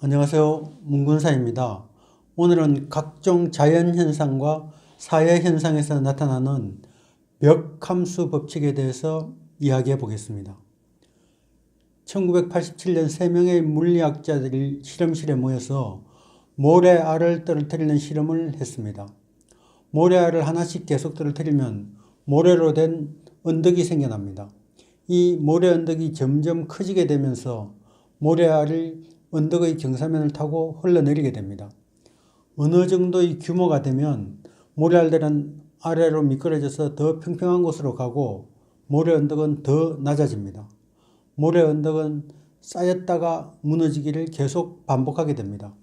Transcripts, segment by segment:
안녕하세요. 문근사입니다. 오늘은 각종 자연현상과 사회현상에서 나타나는 벽함수 법칙에 대해서 이야기해 보겠습니다. 1987년 3명의 물리학자들이 실험실에 모여서 모래알을 떨어뜨리는 실험을 했습니다. 모래알을 하나씩 계속 떨어뜨리면 모래로 된 언덕이 생겨납니다. 이 모래 언덕이 점점 커지게 되면서 모래알이 언덕의 경사면을 타고 흘러내리게 됩니다. 어느 정도의 규모가 되면 모래알들은 아래로 미끄러져서 더 평평한 곳으로 가고 모래 언덕은 더 낮아집니다. 모래 언덕은 쌓였다가 무너지기를 계속 반복하게 됩니다.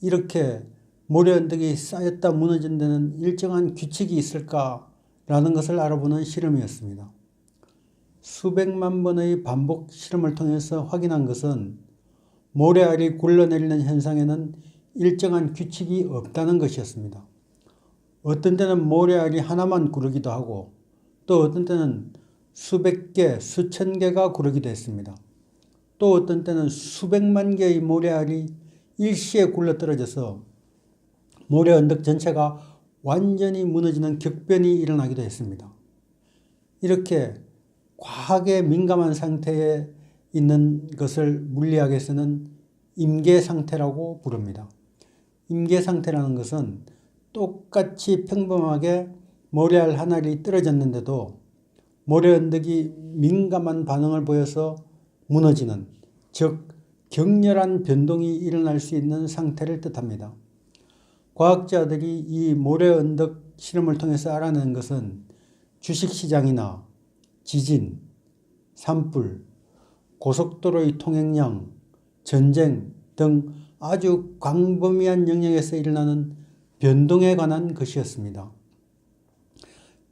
이렇게 모래 언덕이 쌓였다 무너진 데는 일정한 규칙이 있을까라는 것을 알아보는 실험이었습니다. 수백만 번의 반복 실험을 통해서 확인한 것은 모래알이 굴러내리는 현상에는 일정한 규칙이 없다는 것이었습니다. 어떤 때는 모래알이 하나만 구르기도 하고 또 어떤 때는 수백 개, 수천 개가 구르기도 했습니다. 또 어떤 때는 수백만 개의 모래알이 일시에 굴러 떨어져서 모래 언덕 전체가 완전히 무너지는 격변이 일어나기도 했습니다. 이렇게 과하게 민감한 상태에 있는 것을 물리학에서는 임계상태라고 부릅니다. 임계상태라는 것은 똑같이 평범하게 모래알 한 알이 떨어졌는데도 모래 언덕이 민감한 반응을 보여서 무너지는, 즉 격렬한 변동이 일어날 수 있는 상태를 뜻합니다. 과학자들이 이 모래 언덕 실험을 통해서 알아낸 것은 주식시장이나 지진, 산불, 고속도로의 통행량, 전쟁 등 아주 광범위한 영역에서 일어나는 변동에 관한 것이었습니다.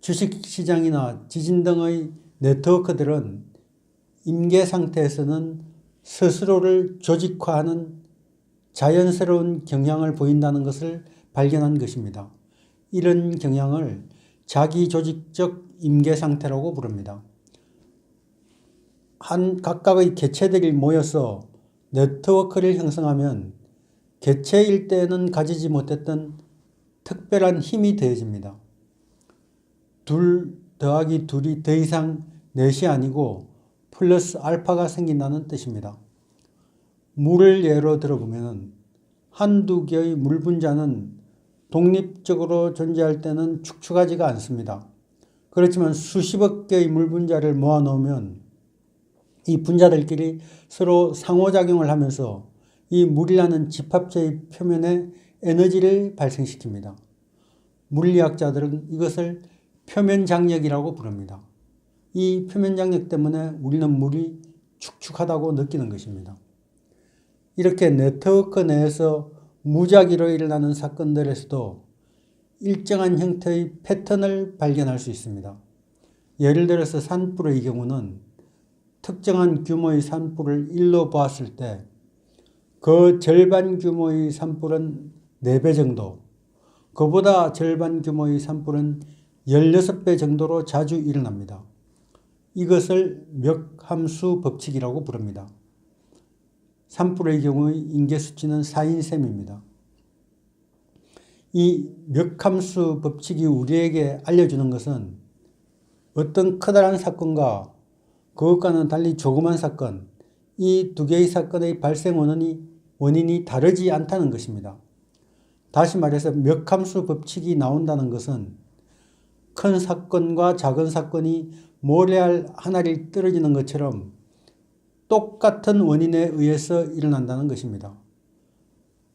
주식시장이나 지진 등의 네트워크들은 임계 상태에서는 스스로를 조직화하는 자연스러운 경향을 보인다는 것을 발견한 것입니다. 이런 경향을 자기조직적 임계 상태라고 부릅니다. 각각의 개체들이 모여서 네트워크를 형성하면 개체일 때는 가지지 못했던 특별한 힘이 더해집니다. 2 더하기 2이 더 이상 넷이 아니고 플러스 알파가 생긴다는 뜻입니다. 물을 예로 들어보면 한두 개의 물 분자는 독립적으로 존재할 때는 축축하지가 않습니다. 그렇지만 수십억 개의 물 분자를 모아놓으면 이 분자들끼리 서로 상호작용을 하면서 이 물이라는 집합체의 표면에 에너지를 발생시킵니다. 물리학자들은 이것을 표면장력이라고 부릅니다. 이 표면장력 때문에 우리는 물이 축축하다고 느끼는 것입니다. 이렇게 네트워크 내에서 무작위로 일어나는 사건들에서도 일정한 형태의 패턴을 발견할 수 있습니다. 예를 들어서 산불의 경우는 특정한 규모의 산불을 일로 보았을 때 그 절반 규모의 산불은 4배 정도, 그보다 절반 규모의 산불은 16배 정도로 자주 일어납니다. 이것을 멱함수 법칙이라고 부릅니다. 산불의 경우의 인계수치는 4인셈입니다. 이 멱함수 법칙이 우리에게 알려주는 것은 어떤 커다란 사건과 그것과는 달리 조그만 사건, 이 두 개의 사건의 발생 원인이 다르지 않다는 것입니다. 다시 말해서 멱함수 법칙이 나온다는 것은 큰 사건과 작은 사건이 모래알 한 알이 떨어지는 것처럼 똑같은 원인에 의해서 일어난다는 것입니다.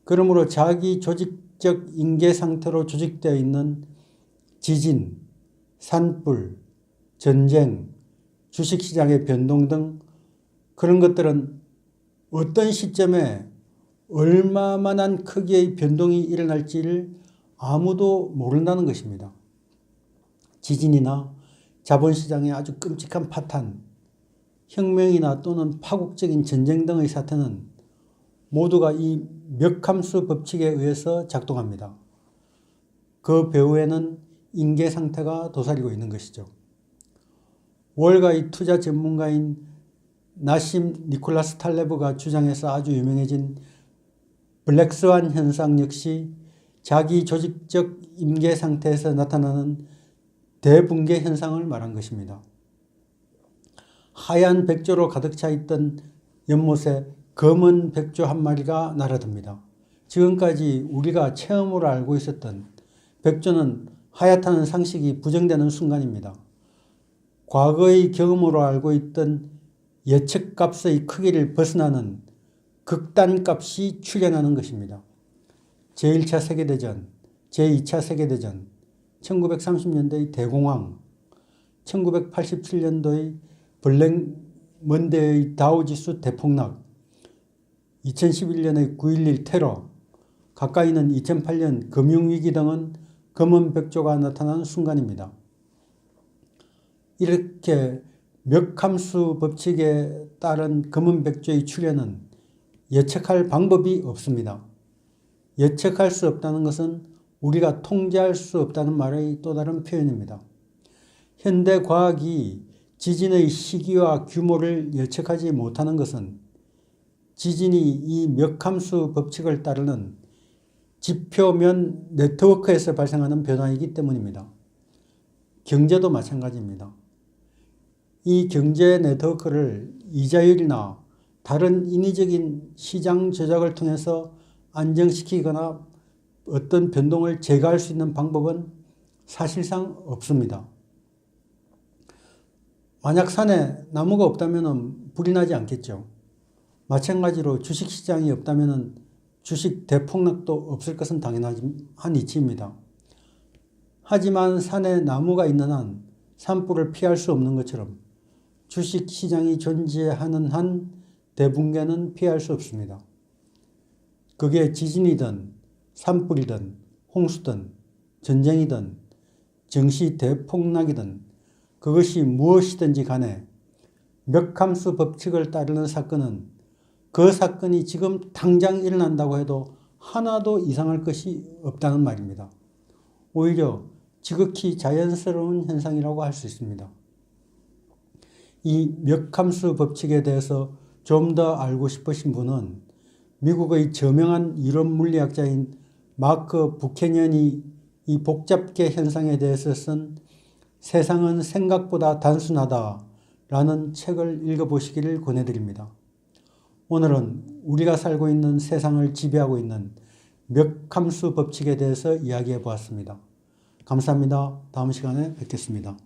그러므로 자기 조직적 임계 상태로 조직되어 있는 지진, 산불, 전쟁, 주식시장의 변동 등 그런 것들은 어떤 시점에 얼마만한 크기의 변동이 일어날지를 아무도 모른다는 것입니다. 지진이나 자본시장의 아주 끔찍한 파탄, 혁명이나 또는 파국적인 전쟁 등의 사태는 모두가 이 멱함수 법칙에 의해서 작동합니다. 그 배후에는 임계 상태가 도사리고 있는 것이죠. 월가의 투자 전문가인 나심 니콜라스 탈레브가 주장해서 아주 유명해진 블랙스완 현상 역시 자기 조직적 임계 상태에서 나타나는 대붕괴 현상을 말한 것입니다. 하얀 백조로 가득 차 있던 연못에 검은 백조 한 마리가 날아듭니다. 지금까지 우리가 체험으로 알고 있었던 백조는 하얗다는 상식이 부정되는 순간입니다. 과거의 경험으로 알고 있던 예측값의 크기를 벗어나는 극단값이 출현하는 것입니다. 제1차 세계대전, 제2차 세계대전, 1930년대의 대공황, 1987년도의 블랙 먼데이의 다우지수 대폭락, 2011년의 9.11 테러, 가까이는 2008년 금융위기 등은 검은 백조가 나타난 순간입니다. 이렇게 멱함수 법칙에 따른 검은 백조의 출현은 예측할 방법이 없습니다. 예측할 수 없다는 것은 우리가 통제할 수 없다는 말의 또 다른 표현입니다. 현대 과학이 지진의 시기와 규모를 예측하지 못하는 것은 지진이 이 멱함수 법칙을 따르는 지표면 네트워크에서 발생하는 변화이기 때문입니다. 경제도 마찬가지입니다. 이 경제 네트워크를 이자율이나 다른 인위적인 시장 조작을 통해서 안정시키거나 어떤 변동을 제거할 수 있는 방법은 사실상 없습니다. 만약 산에 나무가 없다면 불이 나지 않겠죠. 마찬가지로 주식시장이 없다면 주식 대폭락도 없을 것은 당연한 이치입니다. 하지만 산에 나무가 있는 한 산불을 피할 수 없는 것처럼 주식시장이 존재하는 한 대붕괴는 피할 수 없습니다. 그게 지진이든 산불이든 홍수든 전쟁이든 증시 대폭락이든 그것이 무엇이든지 간에 멱함수 법칙을 따르는 사건은 그 사건이 지금 당장 일어난다고 해도 하나도 이상할 것이 없다는 말입니다. 오히려 지극히 자연스러운 현상이라고 할 수 있습니다. 이 멱함수 법칙에 대해서 좀 더 알고 싶으신 분은 미국의 저명한 이론 물리학자인 마크 부캐년이 이 복잡계 현상에 대해서 쓴 세상은 생각보다 단순하다 라는 책을 읽어보시기를 권해드립니다. 오늘은 우리가 살고 있는 세상을 지배하고 있는 멱함수 법칙에 대해서 이야기해 보았습니다. 감사합니다. 다음 시간에 뵙겠습니다.